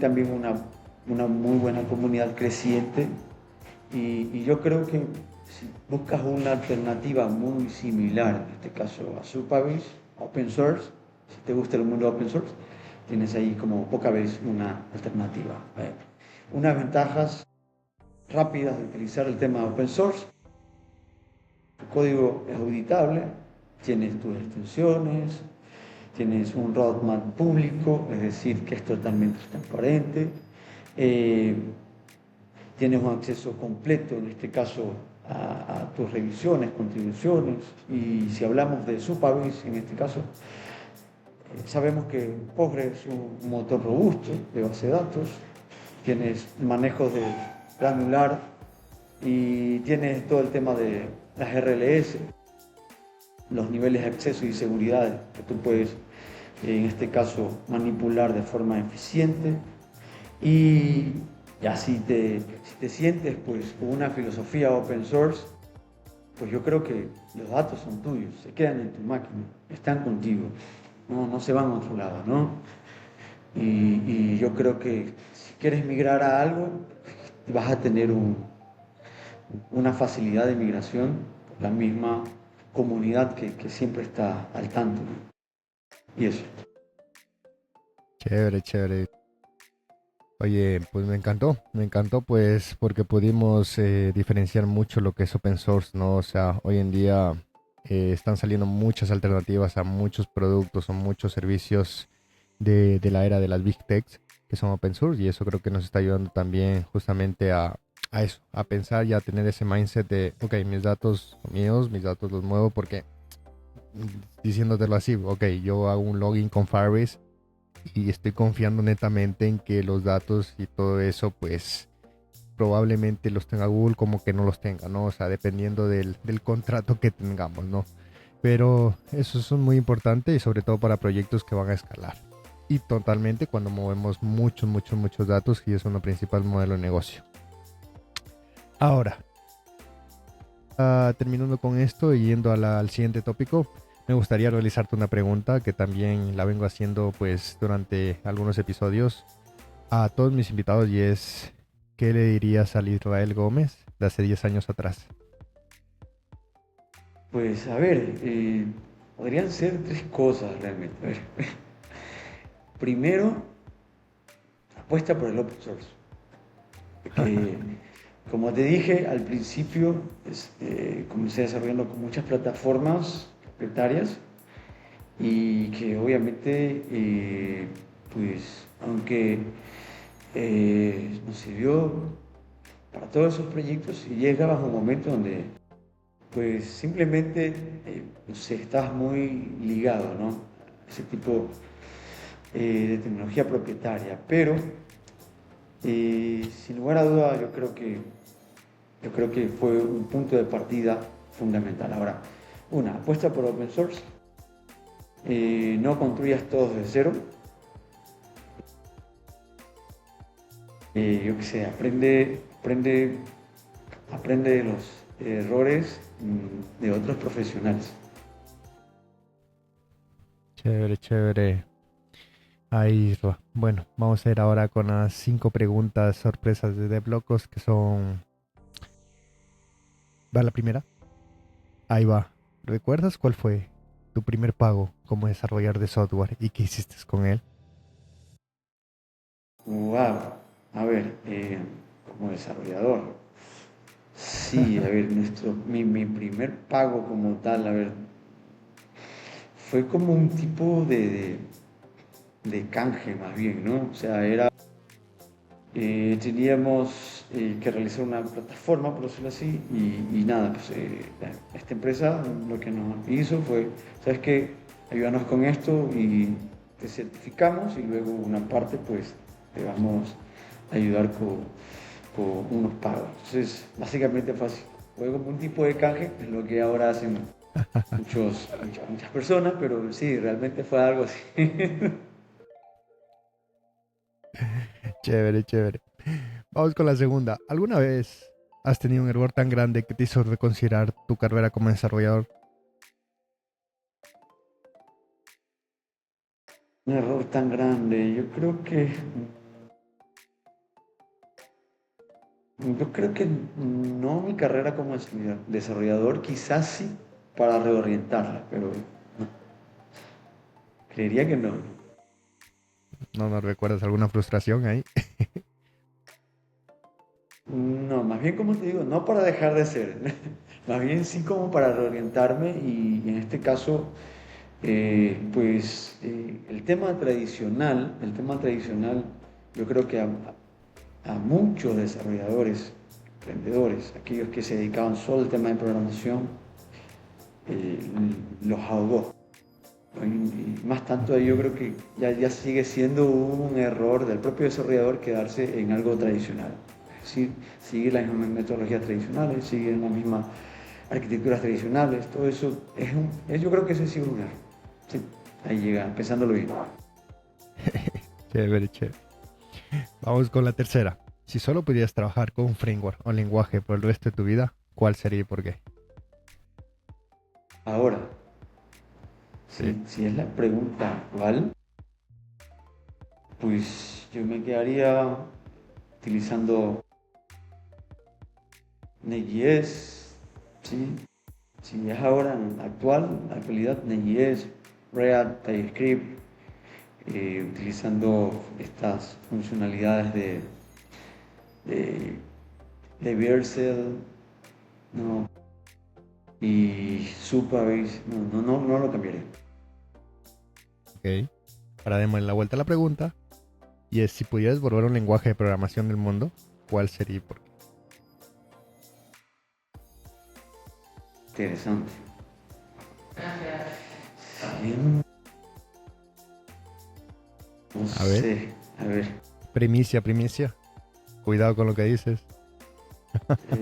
también una muy buena comunidad creciente y yo creo que si buscas una alternativa muy similar, en este caso a Supabase, open source, si te gusta el mundo open source, tienes ahí como poca vez una alternativa. Unas ventajas rápidas de utilizar el tema open source: tu código es auditable, tienes tus extensiones, tienes un roadmap público, es decir, que es totalmente transparente, eh, tienes un acceso completo, en este caso, a tus revisiones, contribuciones, y si hablamos de Supabase, en este caso, sabemos que Postgre es un motor robusto de base de datos, tienes manejos de granular y tienes todo el tema de las RLS, los niveles de acceso y seguridad que tú puedes, en este caso, manipular de forma eficiente. Y ya si te sientes pues con una filosofía open source, pues yo creo que los datos son tuyos, se quedan en tu máquina, están contigo, no se van a otro lado, ¿no? Y yo creo que si quieres migrar a algo, vas a tener una facilidad de migración por la misma comunidad que siempre está al tanto, ¿no? Y eso. Chévere, chévere. Oye, pues me encantó pues porque pudimos diferenciar mucho lo que es open source, ¿no? O sea, hoy en día están saliendo muchas alternativas a muchos productos o muchos servicios de la era de las Big Techs que son open source y eso creo que nos está ayudando también justamente a eso, a pensar y a tener ese mindset de, ok, mis datos son míos, mis datos los muevo porque, diciéndotelo así, ok, yo hago un login con Firebase y estoy confiando netamente en que los datos y todo eso, pues probablemente los tenga Google como que no los tenga, ¿no? O sea, dependiendo del contrato que tengamos, ¿no? Pero eso es muy importante y sobre todo para proyectos que van a escalar. Y totalmente cuando movemos muchos, muchos, muchos datos y es un principal modelo de negocio. Ahora, terminando con esto y yendo al siguiente tópico, me gustaría realizarte una pregunta que también la vengo haciendo pues durante algunos episodios a todos mis invitados y es, ¿qué le dirías al Israel Gómez de hace 10 años atrás? Pues a ver, podrían ser tres cosas realmente. A ver, primero, apuesta por el open source. Que, como te dije al principio, comencé desarrollando con muchas plataformas propietarias y que obviamente, pues, aunque nos sirvió para todos esos proyectos, y llegabas a un momento donde, pues, simplemente, no sé, estabas muy ligado, ¿no? A ese tipo de tecnología propietaria, pero sin lugar a duda yo creo que fue un punto de partida fundamental. Ahora, una, apuesta por open source, no construyas todo desde cero, yo qué sé, aprende de los errores de otros profesionales. Chévere, chévere. Ahí va. Bueno, vamos a ir ahora con las 5 preguntas sorpresas de Deblocos que son... Va la primera. Ahí va. ¿Recuerdas cuál fue tu primer pago como desarrollador de software y qué hiciste con él? Wow, a ver, como desarrollador, sí, a ver, mi primer pago como tal, a ver, fue como un tipo de canje más bien, ¿no? O sea, teníamos que realizar una plataforma, por decirlo así, y nada, pues esta empresa lo que nos hizo fue, ¿sabes qué? Ayúdanos con esto y te certificamos y luego una parte pues te vamos a ayudar con unos pagos. Entonces, básicamente fue así. Fue como un tipo de canje, es lo que ahora hacen muchas personas, pero sí, realmente fue algo así. Chévere, chévere. Vamos con la segunda. ¿Alguna vez has tenido un error tan grande que te hizo reconsiderar tu carrera como desarrollador? Un error tan grande, yo creo que no mi carrera como desarrollador, quizás sí para reorientarla, pero no, creería que no. ¿No nos recuerdas alguna frustración ahí? No, más bien como te digo, no para dejar de ser, más bien sí como para reorientarme y en este caso, pues el tema tradicional, yo creo que a muchos desarrolladores, emprendedores, aquellos que se dedicaban solo al tema de programación, eh, los ahogó. Y más tanto ahí yo Ok. creo que ya sigue siendo un error del propio desarrollador quedarse en algo tradicional. Es decir, seguir las mismas metodologías tradicionales, seguir las mismas arquitecturas tradicionales, todo eso yo creo que ese sí es un error. Sí, ahí llega, pensándolo bien. Chévere, chévere. Vamos con la tercera. Si solo pudieras trabajar con un framework o lenguaje por el resto de tu vida, ¿cuál sería y por qué? Ahora, Sí. si es la pregunta actual, pues yo me quedaría utilizando Next.js, ¿sí? Si es ahora en la actualidad, Next.js, React, TypeScript, utilizando estas funcionalidades de, de Vercel, ¿no? Y Supabase, no lo cambiaré. Ok. Ahora démosle la vuelta a la pregunta. Y es, si pudieras volver un lenguaje de programación del mundo, ¿cuál sería y por qué? Interesante. Bien, no A ver, sé, a ver. primicia, primicia. Cuidado con lo que dices.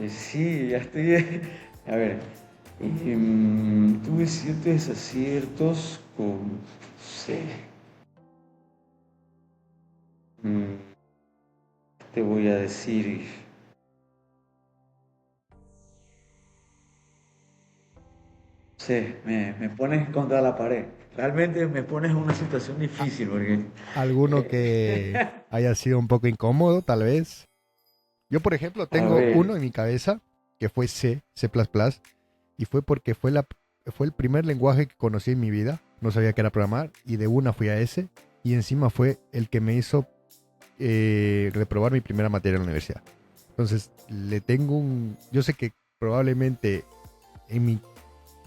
Sí, ya estoy. A ver, tuve ciertos desaciertos con, no sé, mm, te voy a decir, sé, me pones contra la pared. Realmente me pones en una situación difícil porque... ¿Alguno que haya sido un poco incómodo, tal vez? Yo, por ejemplo, A tengo ver, uno en mi cabeza que fue C++, y fue porque fue el primer lenguaje que conocí en mi vida. No sabía que era programar, y de una fui a ese, y encima fue el que me hizo reprobar mi primera materia en la universidad. Entonces, le tengo yo sé que probablemente en mi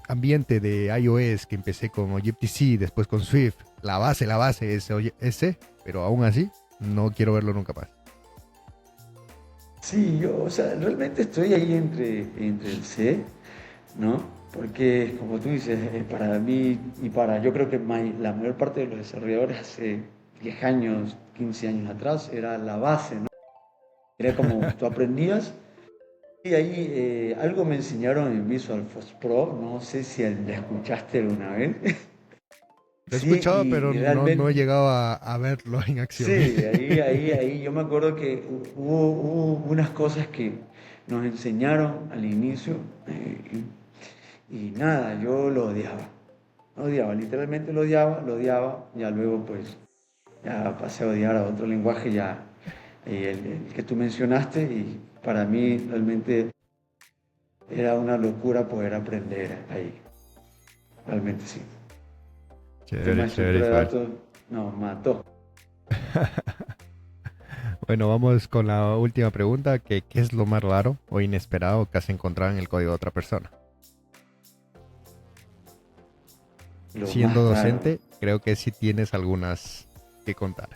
ambiente de iOS, que empecé con Objective-C, después con Swift, la base es ese, pero aún así, no quiero verlo nunca más. sí, yo, o sea, realmente estoy ahí entre el C, ¿no? Porque, como tú dices, para mí y para, yo creo que la mayor parte de los desarrolladores hace 10 años, 15 años atrás, era la base, ¿no? Era como tú aprendías y ahí algo me enseñaron en Visual Force Pro, no sé si la escuchaste alguna vez. Lo he Sí, escuchado, pero y no he realmente, llegado a verlo en acción. sí, yo me acuerdo que hubo unas cosas que nos enseñaron al inicio y nada, yo lo odiaba, literalmente lo odiaba, ya luego pues ya pasé a odiar a otro lenguaje ya, el que tú mencionaste y para mí realmente era una locura poder aprender ahí, realmente sí. El tema Chévere, de chévere, estructura de Ismael. datos nos mató. Bueno, vamos con la última pregunta, que ¿qué es lo más raro o inesperado que has encontrado en el código de otra persona? Lo Siendo más raro. docente, creo que sí tienes algunas que contar.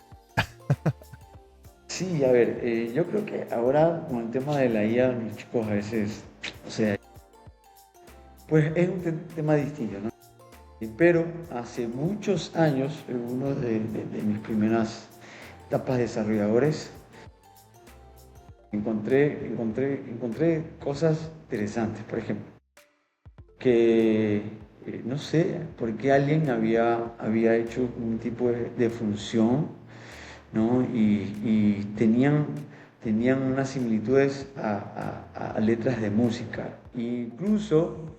Sí, a ver, yo creo que ahora con el tema de la IA, los chicos a veces, o sea, pues es un tema distinto, ¿no? Pero hace muchos años, en uno de mis primeras etapas de desarrolladores, encontré cosas interesantes. Por ejemplo, que no sé por qué alguien había hecho un tipo de función, ¿no? Y tenían unas similitudes a letras de música. Incluso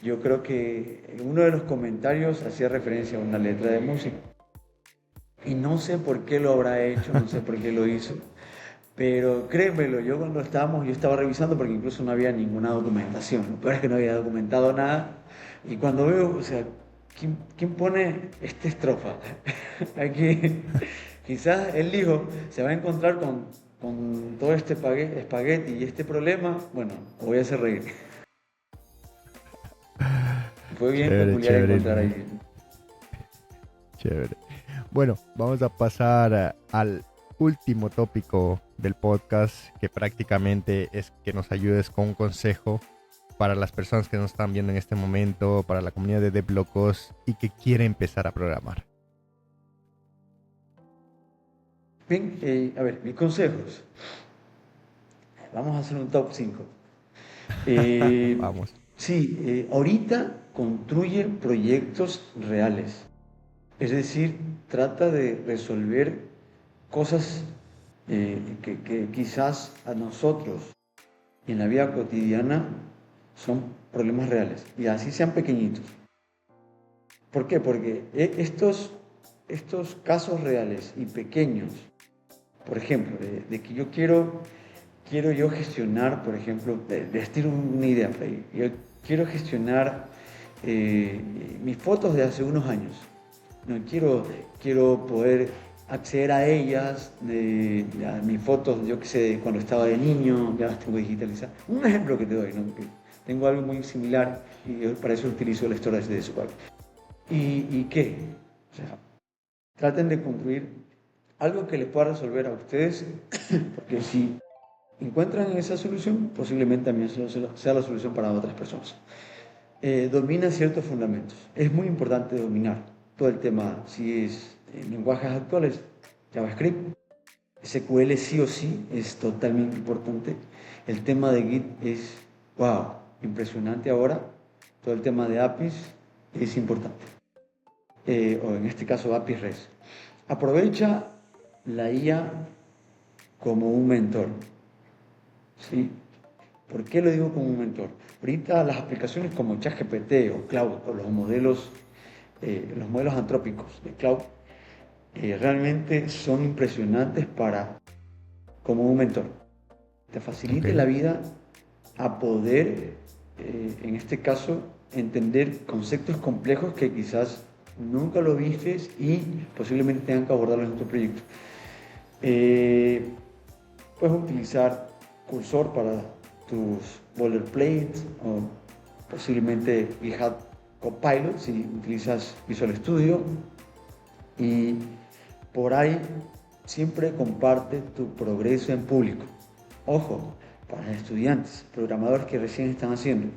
yo creo que en uno de los comentarios hacía referencia a una letra de música. Y no sé por qué lo habrá hecho, no sé por qué lo hizo, pero créemelo, yo estaba revisando porque incluso no había ninguna documentación. Lo peor es que no había documentado nada. Y cuando veo, o sea, ¿quién pone esta estrofa? Aquí, quizás él dijo, se va a encontrar con todo este espagueti y este problema. Bueno, lo voy a hacer reír. Fue bien Chévere, peculiar chévere, encontrar Ismael. ahí. Chévere. Bueno, vamos a pasar al último tópico del podcast, que prácticamente es que nos ayudes con un consejo para las personas que nos están viendo en este momento, para la comunidad de DevLocos y que quiere empezar a programar. Bien, a ver, mis consejos. Vamos a hacer un top 5. Vamos. Sí, ahorita construye proyectos reales. Es decir, trata de resolver cosas que quizás a nosotros en la vida cotidiana son problemas reales. Y así sean pequeñitos. ¿Por qué? Porque estos casos reales y pequeños, por ejemplo, de que quiero yo gestionar, por ejemplo, les tiro una idea por ahí. Yo quiero gestionar mis fotos de hace unos años. No, quiero poder acceder a ellas, a mis fotos, yo qué sé, cuando estaba de niño, ya las tengo digitalizadas. Un ejemplo que te doy, ¿no? Porque tengo algo muy similar y yo para eso utilizo el storage de Swag. ¿Y qué? O sea, traten de construir algo que les pueda resolver a ustedes, porque si encuentran esa solución, posiblemente también sea la solución para otras personas. Domina ciertos fundamentos. Es muy importante dominar todo el tema, si es en lenguajes actuales, JavaScript, SQL sí o sí es totalmente importante. El tema de Git es, wow, impresionante ahora. Todo el tema de APIs es importante. O en este caso APIs REST. Aprovecha la IA como un mentor, ¿sí? ¿Por qué lo digo como un mentor? Ahorita las aplicaciones como ChatGPT o Cloud o los modelos antrópicos de Cloud realmente son impresionantes como un mentor. Te Ok, facilita la vida a poder, en este caso, entender conceptos complejos que quizás nunca lo vistes y posiblemente tengan que abordarlos en tu proyecto. Eh, Puedes utilizar Cursor para tus boilerplates o posiblemente GitHub Copilot si utilizas Visual Studio, y por ahí siempre comparte tu progreso en público. Ojo, para estudiantes, programadores que recién están haciendo,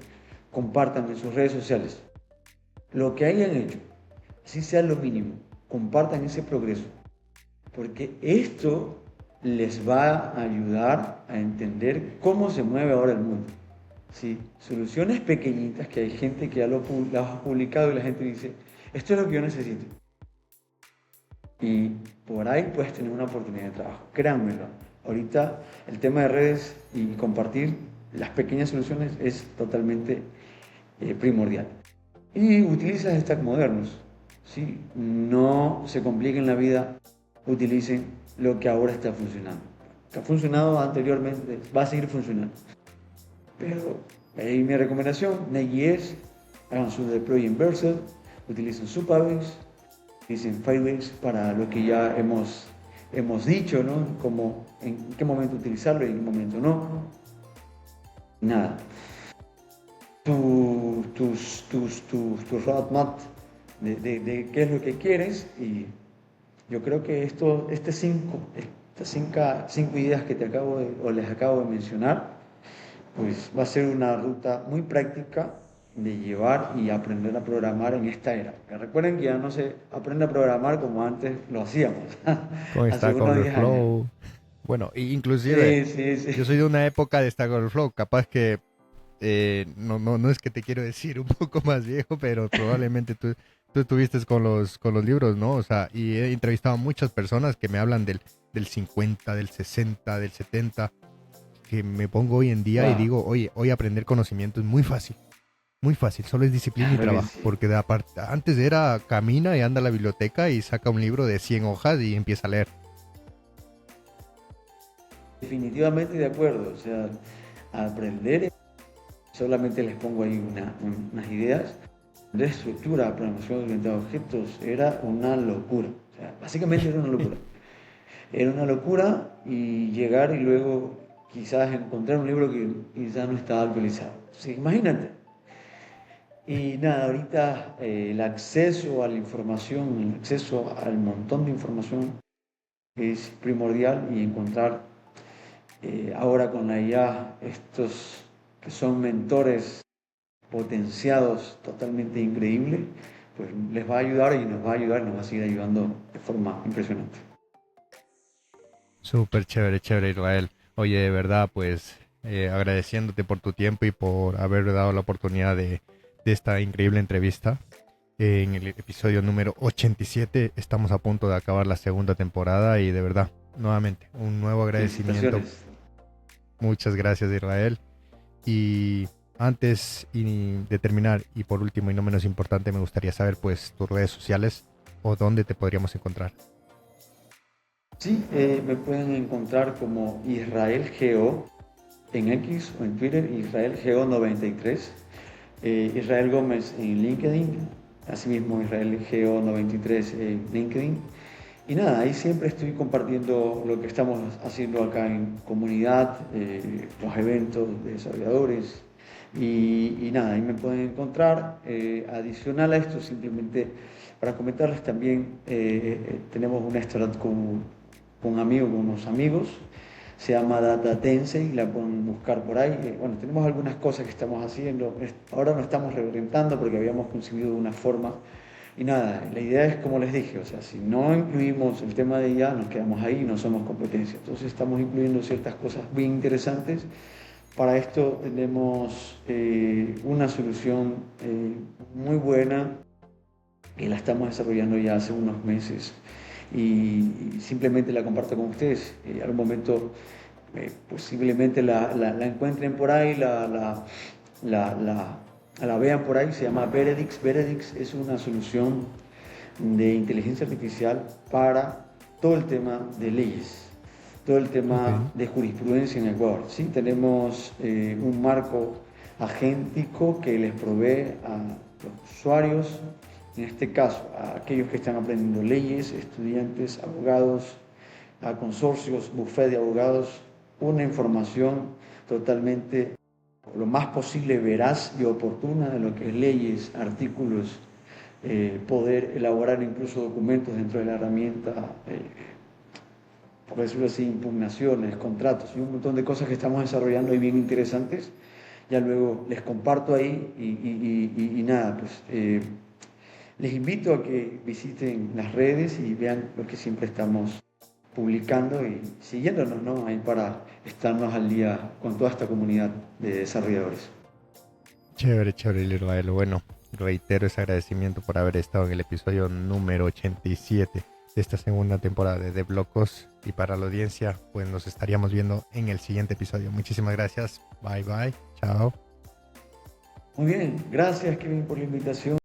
compartan en sus redes sociales lo que hayan hecho, así sea lo mínimo, compartan ese progreso, porque esto les va a ayudar a entender cómo se mueve ahora el mundo. ¿Sí? Soluciones pequeñitas que hay gente que ya las ha publicado y la gente dice, esto es lo que yo necesito. Y por ahí puedes tener una oportunidad de trabajo. Créanmelo, ahorita el tema de redes y compartir las pequeñas soluciones es totalmente primordial. Y utiliza stacks modernos. ¿Sí? No se compliquen la vida, utilicen lo que ahora está funcionando. Que ha funcionado anteriormente, va a seguir funcionando. Pero ahí mi recomendación, Next.js, hagan su deploy en Vercel, utilicen Supabase, utilicen Firebase para lo que ya hemos dicho, ¿no? Como en qué momento utilizarlo y en qué momento no. Nada. Tu roadmap de qué es lo que quieres, y yo creo que estas cinco ideas que les acabo de mencionar, pues va a ser una ruta muy práctica de llevar y aprender a programar en esta era. Que recuerden que ya no se aprende a programar como antes lo hacíamos, con hace Stack unos 10 años. Overflow. Bueno, inclusive Sí, sí, sí. yo soy de una época de Stack Overflow, capaz que no es que te quiero decir un poco más viejo, pero probablemente tú estuviste con los libros, ¿no? O sea, y he entrevistado a muchas personas que me hablan del 50, del 60, del 70, que me pongo hoy en día y Wow, digo, oye, hoy aprender conocimiento es muy fácil, solo es disciplina y claro que trabajo, sí. porque antes era camina y anda a la biblioteca y saca un libro de 100 hojas y empieza a leer. Definitivamente de acuerdo. O sea, aprender, solamente les pongo ahí unas ideas. De estructura, programación orientada a objetos, era una locura. O sea, básicamente era una locura. Era una locura, y llegar y luego quizás encontrar un libro que quizás no estaba actualizado. Sí, imagínate. Y nada, ahorita el acceso a la información, el acceso al montón de información es primordial, y encontrar ahora con la IA estos que son mentores potenciados totalmente increíbles, pues les va a ayudar y nos va a ayudar, nos va a seguir ayudando de forma impresionante. Súper chévere, chévere, Israel. Oye, de verdad, pues agradeciéndote por tu tiempo y por haber dado la oportunidad de esta increíble entrevista. En el episodio número 87 estamos a punto de acabar la segunda temporada y de verdad, nuevamente, un nuevo agradecimiento. Felicitaciones. Muchas gracias, Israel. Y antes de terminar, y por último y no menos importante, me gustaría saber pues tus redes sociales o dónde te podríamos encontrar. Sí, me pueden encontrar como Israel Geo en X o en Twitter, Israel Geo 93, Israel Gómez en LinkedIn, asimismo Israel Geo 93 en LinkedIn. Y nada, ahí siempre estoy compartiendo lo que estamos haciendo acá en comunidad, los eventos de desarrolladores, y nada, ahí me pueden encontrar. Adicional a esto, simplemente para comentarles también, tenemos una startup con unos amigos, se llama Data Tensei, la pueden buscar por ahí. Bueno, tenemos algunas cosas que estamos haciendo, ahora nos estamos reorientando porque habíamos concebido de una forma. Y nada, la idea es como les dije, o sea, si no incluimos el tema de IA, nos quedamos ahí y no somos competencia. Entonces estamos incluyendo ciertas cosas bien interesantes. Para esto tenemos una solución muy buena que la estamos desarrollando ya hace unos meses, y simplemente la comparto con ustedes. Al momento posiblemente la encuentren por ahí, la vean por ahí, se llama Veredix. Veredix es una solución de inteligencia artificial para todo el tema de leyes, todo el tema de jurisprudencia en Ecuador. ¿Sí? Tenemos un marco agéntico que les provee a los usuarios, en este caso a aquellos que están aprendiendo leyes, estudiantes, abogados, a consorcios, bufet de abogados, una información totalmente, lo más posible veraz y oportuna de lo que es leyes, artículos, poder elaborar incluso documentos dentro de la herramienta, por decirlo así, impugnaciones, contratos y un montón de cosas que estamos desarrollando y bien interesantes. Ya luego les comparto ahí y nada, pues les invito a que visiten las redes y vean lo que siempre estamos publicando y siguiéndonos, ¿no? Ahí para estarnos al día con toda esta comunidad de desarrolladores. Chévere, chévere, Israel. Bueno, reitero ese agradecimiento por haber estado en el episodio número 87 de esta segunda temporada de Blocos. Y para la audiencia, pues nos estaríamos viendo en el siguiente episodio. Muchísimas gracias. Bye, bye. Chao. Muy bien, gracias Kevin por la invitación.